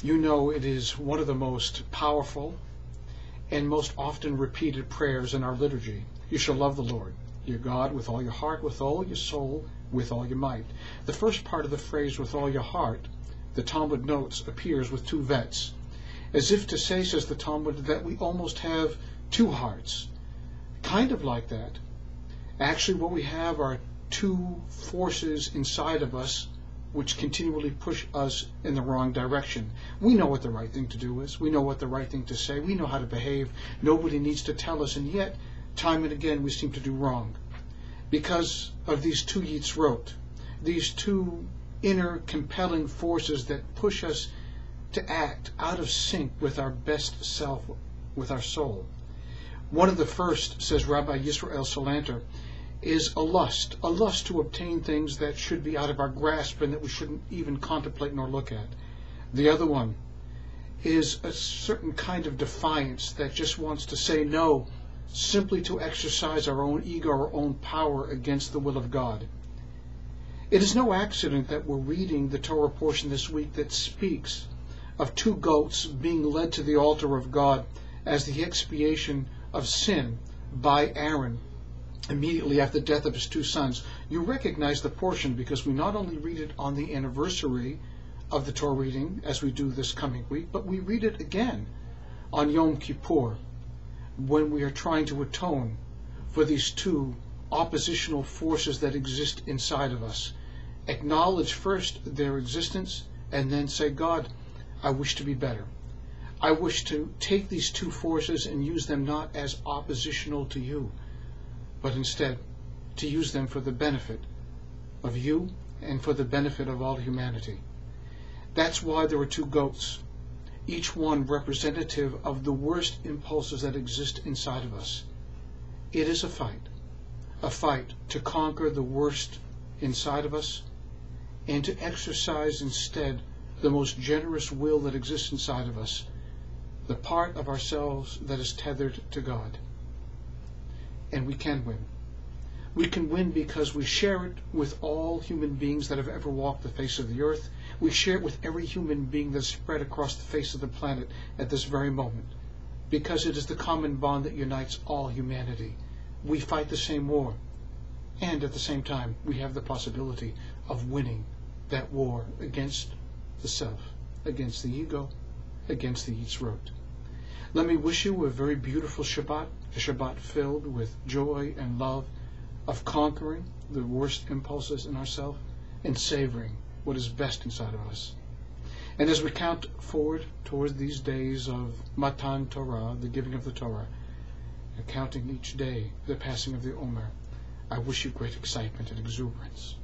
You know it is one of the most powerful and most often repeated prayers in our liturgy. You shall love the Lord, your God, with all your heart, with all your soul, with all your might. The first part of the phrase, with all your heart, the Talmud notes, appears with two vets. As if to say, says the Talmud, that we almost have two hearts. Kind of like that. Actually, what we have are two forces inside of us which continually push us in the wrong direction. We know what the right thing to do is. We know what the right thing to say. We know how to behave. Nobody needs to tell us, and yet, time and again, we seem to do wrong. Because of these two yitzrot, these two inner compelling forces that push us to act out of sync with our best self, with our soul. One of the first, says Rabbi Yisrael Salanter, is a lust to obtain things that should be out of our grasp and that we shouldn't even contemplate nor look at. The other one is a certain kind of defiance that just wants to say no, simply to exercise our own ego, our own power against the will of God. It is no accident that we're reading the Torah portion this week that speaks of two goats being led to the altar of God as the expiation of sin by Aaron immediately after the death of his two sons. You recognize the portion because we not only read it on the anniversary of the Torah reading as we do this coming week, but we read it again on Yom Kippur when we are trying to atone for these two oppositional forces that exist inside of us. Acknowledge first their existence and then say, God, I wish to be better. I wish to take these two forces and use them not as oppositional to you, but instead to use them for the benefit of you and for the benefit of all humanity. That's why there are two goats, each one representative of the worst impulses that exist inside of us. It is a fight to conquer the worst inside of us and to exercise instead the most generous will that exists inside of us, the part of ourselves that is tethered to God. And we can win. We can win because we share it with all human beings that have ever walked the face of the earth. We share it with every human being that's spread across the face of the planet at this very moment, because it is the common bond that unites all humanity. We fight the same war, and at the same time we have the possibility of winning that war against the self, against the ego, against the yitzrot. Let me wish you a very beautiful Shabbat, a Shabbat filled with joy and love, of conquering the worst impulses in ourselves and savoring what is best inside of us. And as we count forward towards these days of Matan Torah, the giving of the Torah, and counting each day the passing of the Omer, I wish you great excitement and exuberance.